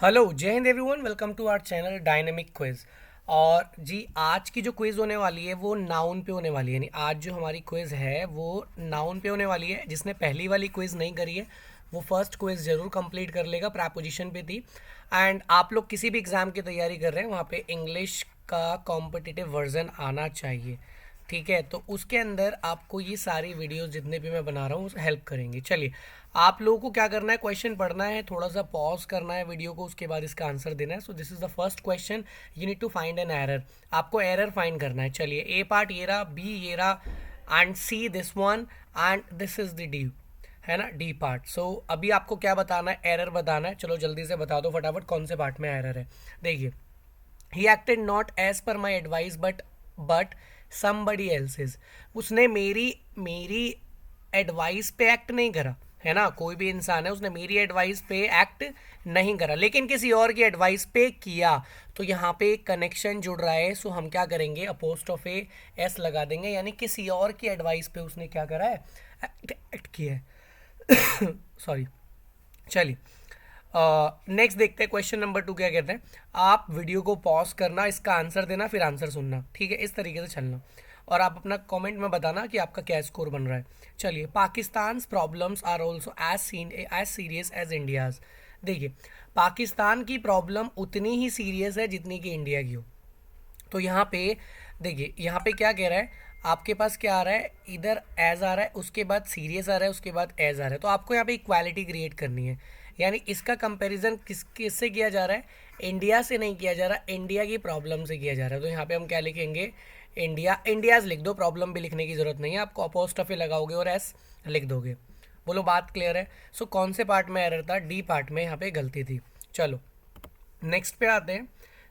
Hello Jai Hind everyone, welcome to our channel dynamic quiz. और जी आज की जो क्विज़ होने वाली है वो नाउन पे होने वाली है। यानी आज जो हमारी क्विज़ है वो नाउन पे होने वाली है। जिसने पहली वाली क्विज़ नहीं करी है वो फर्स्ट क्विज़ ज़रूर कंप्लीट कर लेगा। प्रपोजिशन पे थी। एंड आप लोग किसी भी एग्ज़ाम की तैयारी कर रहे हैं वहाँ पे इंग्लिश का कॉम्पिटिटिव वर्जन आना चाहिए। ठीक है, तो उसके अंदर आपको ये सारी वीडियोस जितने भी मैं बना रहा हूँ हेल्प करेंगे। चलिए, आप लोगों को क्या करना है, क्वेश्चन पढ़ना है, थोड़ा सा पॉज करना है वीडियो को, उसके बाद इसका आंसर देना है। So this is the first question, you need to find an error. आपको एरर फाइंड करना है। चलिए, ए पार्ट ये रहा, बी ये रहा and see this one and this is the D, है ना, डी पार्ट। सो अभी आपको क्या बताना है, एरर बताना है। चलो जल्दी से बता दो फटाफट कौन से पार्ट में एरर है। देखिए, he acted not as per my advice but somebody else's. उसने मेरी मेरी एडवाइस पे एक्ट नहीं करा, है ना। कोई भी इंसान है, उसने मेरी एडवाइस पे एक्ट नहीं करा लेकिन किसी और की एडवाइस पे किया। तो यहाँ पे एक कनेक्शन जुड़ रहा है। सो हम क्या करेंगे, अपोस्ट्रोफ एस लगा देंगे, यानी किसी और की एडवाइस पे उसने क्या करा है, एक्ट किया है। सॉरी। चलिए, नेक्स्ट देखते हैं क्वेश्चन नंबर 2 क्या कहते हैं। आप वीडियो को पॉज करना, इसका आंसर देना, फिर आंसर सुनना। ठीक है, इस तरीके से चलना और आप अपना कमेंट में बताना कि आपका क्या स्कोर बन रहा है। चलिए, Pakistan problems are also as serious as India's. देखिए, पाकिस्तान की प्रॉब्लम उतनी ही सीरियस है जितनी कि इंडिया की हो। तो यहाँ पे देखिए, यहाँ पे क्या कह रहा है, आपके पास क्या आ रहा है, इधर एज आ रहा है, उसके बाद सीरियस आ रहा है, उसके बाद एज आ रहा है। तो आपको यहाँ पे इक्वालिटी क्रिएट करनी है। यानी इसका कंपैरिजन किससे किया जा रहा है, इंडिया से नहीं किया जा रहा, इंडिया की प्रॉब्लम से किया जा रहा है। तो यहाँ पे हम क्या लिखेंगे, इंडिया, इंडियाज लिख दो, प्रॉब्लम भी लिखने की जरूरत नहीं है। आपको अपोस्ट्रोफी लगाओगे और एस लिख दोगे। बोलो बात क्लियर है। सो कौन से पार्ट में एरर था, डी पार्ट में यहाँ पे गलती थी। चलो नेक्स्ट पे आते हैं।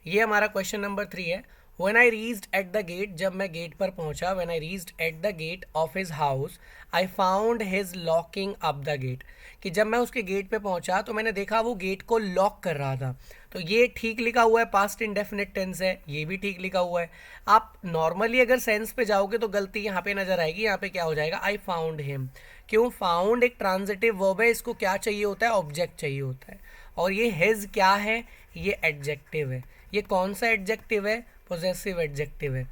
ये हमारा क्वेश्चन नंबर 3 है। When I reached at the gate, जब मैं गेट पर पहुंचा, when I reached at the gate of his house I found his locking up the gate. कि जब मैं उसके गेट पे पहुंचा तो मैंने देखा वो गेट को लॉक कर रहा था। तो ये ठीक लिखा हुआ है, पास्ट इंडेफिनिट टेंस है, ये भी ठीक लिखा हुआ है। आप नॉर्मली अगर सेंस पे जाओगे तो गलती यहाँ पे नजर आएगी। यहाँ पे क्या हो जाएगा, आई फाउंड हिम। क्यों, फाउंड एक ट्रांजिटिव वर्ब है, इसको क्या चाहिए होता है, ऑब्जेक्ट चाहिए होता है। और ये हिज क्या है, ये एडजेक्टिव है। ये कौन सा एडजेक्टिव है, पोजेसिव एडजेक्टिव है।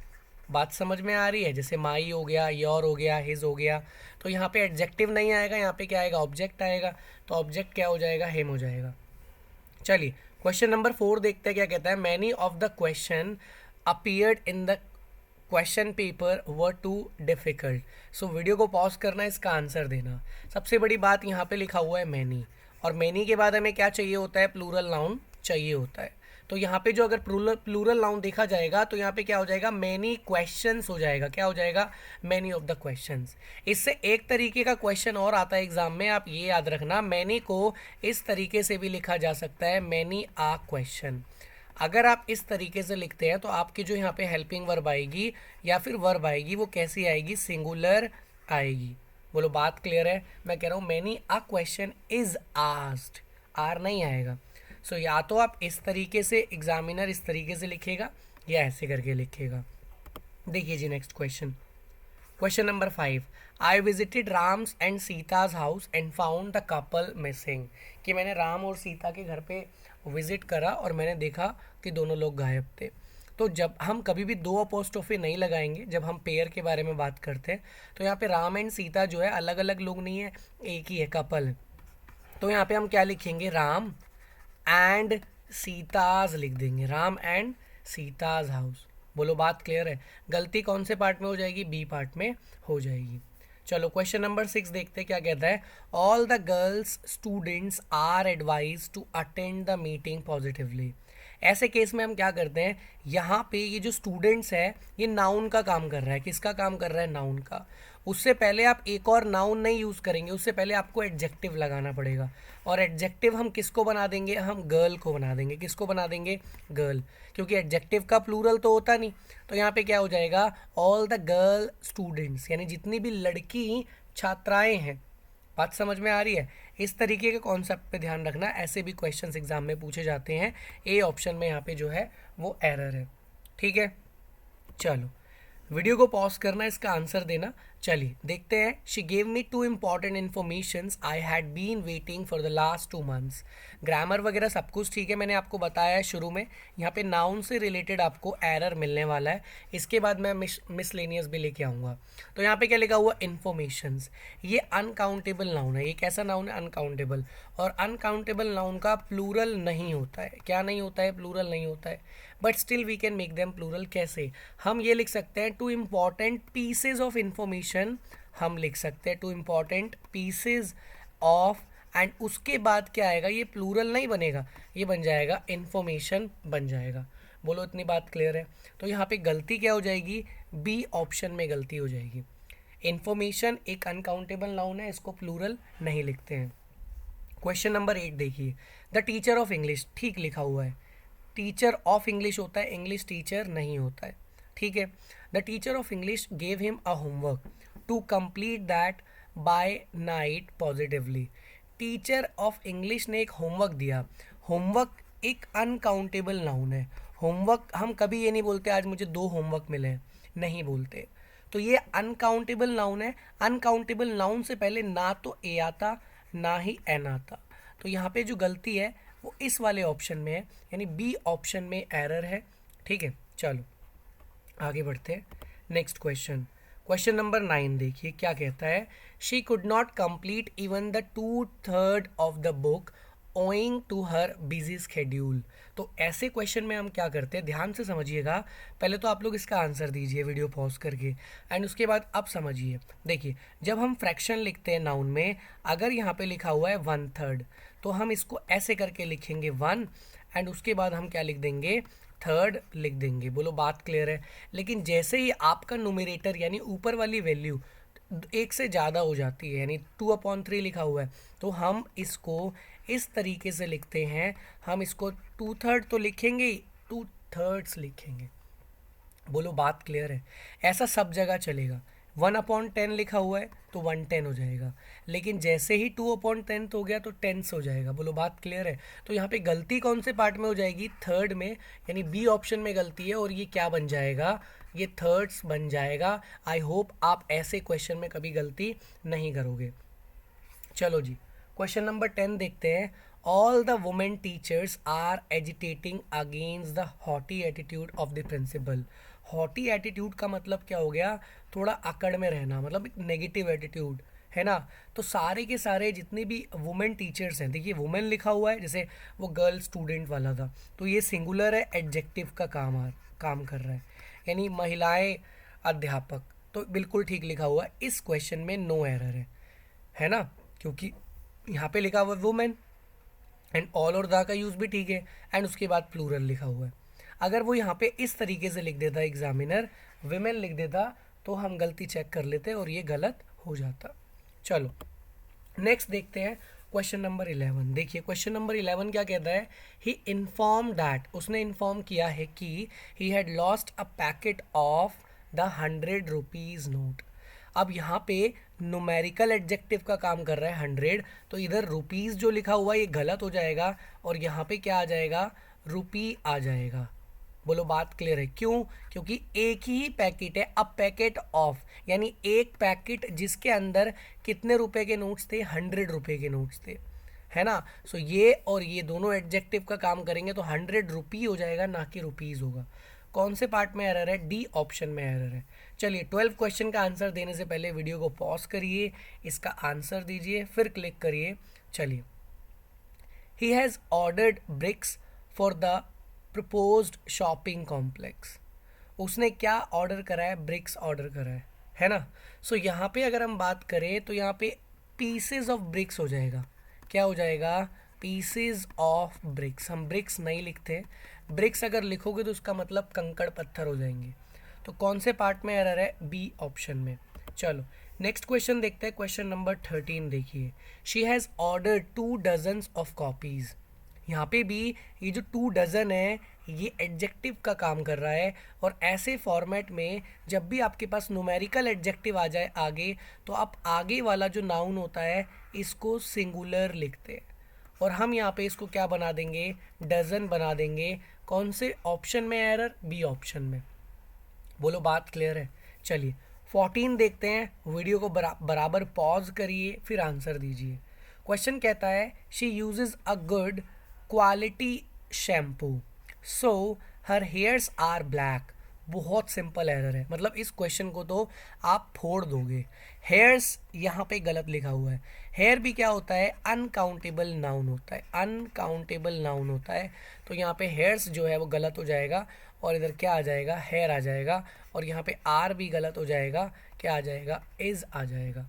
बात समझ में आ रही है। जैसे माई हो गया, योर हो गया, हिज हो गया। तो यहाँ पे एडजेक्टिव नहीं आएगा, यहाँ पे क्या आएगा, ऑब्जेक्ट आएगा। तो ऑब्जेक्ट क्या हो जाएगा, हिम हो जाएगा। चलिए, क्वेश्चन नंबर 4 देखते हैं क्या कहता है। Many of the question appeared in the question paper were too difficult. So video को पॉज करना, इसका आंसर देना। सबसे बड़ी बात यहाँ पे लिखा हुआ है मैनी, और मैनी के बाद हमें क्या चाहिए होता है, प्लूरल नाउन चाहिए होता है। तो यहाँ पे जो अगर प्लूरल नाउन देखा जाएगा तो यहाँ पे क्या हो जाएगा, मैनी क्वेश्चंस हो जाएगा। क्या हो जाएगा, मैनी ऑफ द क्वेश्चंस। इससे एक तरीके का क्वेश्चन और आता है एग्जाम में, आप ये याद रखना, मैनी को इस तरीके से भी लिखा जा सकता है, मैनी आ क्वेश्चन। अगर आप इस तरीके से लिखते हैं तो आपकी जो यहाँ पे हेल्पिंग वर्ब आएगी या फिर वर्ब आएगी वो कैसी आएगी, सिंगुलर आएगी। बोलो बात क्लियर है। मैं कह रहा हूँ many a question is asked, are नहीं आएगा। सो या तो आप इस तरीके से, एग्जामिनर इस तरीके से लिखेगा या ऐसे करके लिखेगा। देखिए जी next question, question number 5। I visited Ram's and Sita's house and found the couple missing. कि मैंने राम और सीता के घर पे विजिट करा और मैंने देखा कि दोनों लोग गायब थे। तो जब हम कभी भी दो अपोस्ट्रोफी नहीं लगाएंगे जब हम पेयर के बारे में बात करते हैं, तो यहाँ पे राम एंड सीता जो है अलग अलग लोग नहीं है, एक ही है, कपल है। तो यहाँ पे हम क्या लिखेंगे, राम एंड सीताज लिख देंगे, राम एंड सीताज हाउस। बोलो बात क्लियर है। गलती कौन से पार्ट में हो जाएगी, बी पार्ट में हो जाएगी। चलो क्वेश्चन नंबर 6 देखते हैं क्या कहता है। All the girls students are advise to attend the meeting positively. ऐसे केस में हम क्या करते हैं, यहाँ पे ये जो स्टूडेंट्स है ये नाउन का काम कर रहा है। किसका काम कर रहा है, नाउन का। उससे पहले आप एक और नाउन नहीं यूज़ करेंगे, उससे पहले आपको एडजेक्टिव लगाना पड़ेगा। और एडजेक्टिव हम किसको बना देंगे, हम गर्ल को बना देंगे। किसको बना देंगे, गर्ल, क्योंकि एडजेक्टिव का प्लूरल तो होता नहीं। तो यहाँ पे क्या हो जाएगा, ऑल द गर्ल स्टूडेंट्स, यानी जितनी भी लड़की छात्राएं हैं। बात समझ में आ रही है। इस तरीके के कॉन्सेप्ट पे ध्यान रखना, ऐसे भी क्वेश्चंस एग्जाम में पूछे जाते हैं। ए ऑप्शन में यहाँ पे जो है वो एरर है। ठीक है, चलो वीडियो को पॉज करना, इसका आंसर देना, चलिए देखते हैं। She gave me two important informations I had been waiting for the last 2 months। Grammar वगैरह सब कुछ ठीक है, मैंने आपको बताया है शुरू में। यहाँ पे नाउन से रिलेटेड आपको एरर मिलने वाला है, इसके बाद मैं मिसलेनियस भी लेके आऊँगा। तो यहाँ पे क्या लिखा हुआ, इन्फॉर्मेशंस। ये अनकाउंटेबल नाउन है। ये कैसा नाउन है, अनकाउंटेबल। और अनकाउंटेबल नाउन का प्लूरल नहीं होता है। क्या नहीं होता है, प्लूरल नहीं होता है। But still we can make them plural. कैसे, हम ये लिख सकते हैं two important pieces of information. हम लिख सकते हैं two important pieces of, and उसके बाद क्या आएगा, ये प्लूरल नहीं बनेगा, ये बन जाएगा इंफॉर्मेशन बन जाएगा। बोलो इतनी बात क्लियर है। तो यहाँ पे गलती क्या हो जाएगी, बी ऑप्शन में गलती हो जाएगी। इंफॉर्मेशन एक अनकाउंटेबल नाउन है, इसको प्लूरल नहीं लिखते हैं। क्वेश्चन नंबर 8 देखिए, द टीचर ऑफ इंग्लिश, ठीक लिखा हुआ है। टीचर ऑफ इंग्लिश होता है, इंग्लिश टीचर नहीं होता है, ठीक है। The teacher of English gave him a homework to complete that by night positively. Teacher of English ने एक होमवर्क दिया। होमवर्क एक अनकाउंटेबल नाउन है। होमवर्क हम कभी ये नहीं बोलते आज मुझे 2 होमवर्क मिले हैं, नहीं बोलते। तो ये अनकाउंटेबल नाउन है। अनकाउंटेबल नाउन से पहले ना तो ए आता ना ही एन आता। तो यहाँ पे जो गलती है वो इस वाले ऑप्शन में है, यानी बी ऑप्शन में एरर है, ठीक है। चलो आगे बढ़ते हैं। नेक्स्ट क्वेश्चन, क्वेश्चन नंबर 9 देखिए क्या कहता है। She could not complete even the 2/3 of the book owing to her busy schedule. तो ऐसे क्वेश्चन में हम क्या करते हैं, ध्यान से समझिएगा। पहले तो आप लोग इसका आंसर दीजिए वीडियो पॉज करके, एंड उसके बाद अब समझिए। देखिए जब हम फ्रैक्शन लिखते हैं नाउन में, अगर यहाँ पे लिखा हुआ है 1/3, तो हम इसको ऐसे करके लिखेंगे 1, एंड उसके बाद हम क्या लिख देंगे, 3rd लिख देंगे। बोलो बात क्लियर है। लेकिन जैसे ही आपका न्यूमरेटर यानी ऊपर वाली वैल्यू 1 से ज़्यादा हो जाती है, यानी 2/3 लिखा हुआ है, तो हम इसको इस तरीके से लिखते हैं। हम इसको 2/3 तो लिखेंगे, 2/3 लिखेंगे। बोलो बात क्लियर है। ऐसा सब जगह चलेगा। 1/10 लिखा हुआ है तो 1/10 हो जाएगा, लेकिन जैसे ही 2/10 हो गया तो 10 हो जाएगा। बोलो बात क्लियर है। तो यहाँ पे गलती कौन से पार्ट में हो जाएगी, 3rd में, यानी बी ऑप्शन में गलती है, और ये क्या बन जाएगा, ये 3rds बन जाएगा। आई होप आप ऐसे क्वेश्चन में कभी गलती नहीं करोगे। चलो जी क्वेश्चन नंबर 10 देखते हैं। All the women teachers are agitating against the haughty attitude of the principal. Haughty attitude का मतलब क्या हो गया, थोड़ा अकड़ में रहना, मतलब एक नेगेटिव एटीट्यूड है ना। तो सारे के सारे जितने भी वुमेन टीचर्स हैं, देखिए वुमेन लिखा हुआ है, जैसे वो गर्ल स्टूडेंट वाला था, तो ये सिंगुलर है, एडजेक्टिव का काम कर रहा है, यानी महिलाएं अध्यापक। तो बिल्कुल ठीक लिखा हुआ है। इस क्वेश्चन में नो एरर है ना, क्योंकि यहाँ पे लिखा हुआ है वुमेन, एंड ऑल और द का यूज़ भी ठीक है, एंड उसके बाद प्लूरल लिखा हुआ है। अगर वो यहाँ पे इस तरीके से लिख देता एग्जामिनर, विमेन लिख देता, तो हम गलती चेक कर लेते और ये गलत हो जाता। चलो नेक्स्ट देखते हैं क्वेश्चन नंबर 11। देखिए क्वेश्चन नंबर 11 क्या कहता है। ही इन्फॉर्म दैट, उसने इन्फॉर्म किया है कि he had lost a packet of the 100 rupees note. अब यहाँ पे न्यूमेरिकल एडजेक्टिव का काम कर रहा है 100, तो इधर रुपीज़ जो लिखा हुआ है ये गलत हो जाएगा, और यहाँ पे क्या आ जाएगा, रुपी आ जाएगा। बोलो बात क्लियर है। क्यों, क्योंकि एक ही पैकेट है, अब पैकेट ऑफ, यानी एक पैकेट जिसके अंदर कितने रुपए के नोट्स थे, 100 रुपए के नोट्स थे, है ना। सो ये और ये दोनों एडजेक्टिव का काम करेंगे तो 100 रुपी हो जाएगा, ना कि रुपीज़ होगा। कौन से पार्ट में एरर है, डी ऑप्शन में एरर है। चलिए 12 क्वेश्चन का आंसर देने से पहले वीडियो को पॉज करिए, इसका आंसर दीजिए, फिर क्लिक करिए। चलिए, he has ordered bricks for the proposed shopping complex. उसने क्या ऑर्डर करा है, ब्रिक्स ऑर्डर करा है ना। सो यहाँ पे अगर हम बात करें तो यहाँ पे पीसेज ऑफ ब्रिक्स हो जाएगा। क्या हो जाएगा, पीसेज ऑफ ब्रिक्स। हम ब्रिक्स नहीं लिखते, ब्रिक्स अगर लिखोगे तो उसका मतलब कंकड़ पत्थर हो जाएंगे। तो कौन से पार्ट में एरर है, बी ऑप्शन में। चलो नेक्स्ट क्वेश्चन देखते हैं, क्वेश्चन नंबर 13 देखिए। She has ordered 2 dozens of copies. यहाँ पे भी ये जो 2 डजन है ये एडजेक्टिव का काम कर रहा है, और ऐसे फॉर्मेट में जब भी आपके पास न्यूमेरिकल एडजेक्टिव आ जाए आगे, तो आप आगे वाला जो नाउन होता है इसको सिंगुलर लिखते हैं, और हम यहाँ पे इसको क्या बना देंगे, डजन बना देंगे। कौन से ऑप्शन में एरर, बी ऑप्शन में। बोलो बात क्लियर है। चलिए 14 देखते हैं, वीडियो को बराबर पॉज करिए फिर आंसर दीजिए। क्वेश्चन कहता है she uses a good quality shampoo so her hairs are black. बहुत सिंपल एरर है, मतलब इस क्वेश्चन को तो आप फोड़ दोगे। हेयर्स यहाँ पे गलत लिखा हुआ है। हेयर भी क्या होता है, अनकाउंटेबल नाउन होता है, अनकाउंटेबल नाउन होता है। तो यहाँ पे हेयर्स जो है वो गलत हो जाएगा और इधर क्या आ जाएगा, हेयर आ जाएगा। और यहाँ पे आर भी गलत हो जाएगा, क्या आ जाएगा, इज आ जाएगा।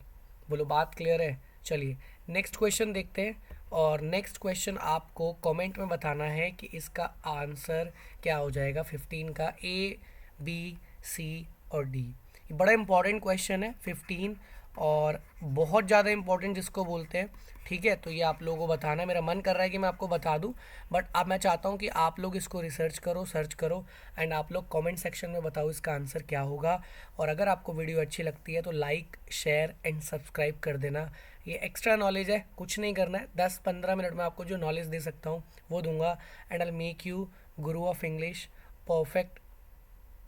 बोलो बात क्लियर है। चलिए नेक्स्ट क्वेश्चन देखते हैं, और नेक्स्ट क्वेश्चन आपको कमेंट में बताना है कि इसका आंसर क्या हो जाएगा 15 का, ए बी सी और डी। ये बड़ा इंपॉर्टेंट क्वेश्चन है 15, और बहुत ज़्यादा इंपॉर्टेंट जिसको बोलते हैं। ठीक है, तो ये आप लोगों को बताना है। मेरा मन कर रहा है कि मैं आपको बता दूं, बट अब मैं चाहता हूं कि आप लोग इसको रिसर्च करो, सर्च करो, एंड आप लोग कमेंट सेक्शन में बताओ इसका आंसर क्या होगा। और अगर आपको वीडियो अच्छी लगती है तो लाइक, शेयर एंड सब्सक्राइब कर देना। ये एक्स्ट्रा नॉलेज है, कुछ नहीं करना है, 10-15 मिनट में आपको जो नॉलेज दे सकता हूँ वो दूंगा, and I make you Guru of English, perfect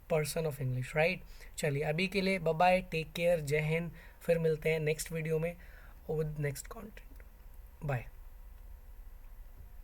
person of English, right. चलिए अभी के लिए बाय बाय, टेक केयर, जय हिंद। फिर मिलते हैं नेक्स्ट वीडियो में विद नेक्स्ट कंटेंट। बाय।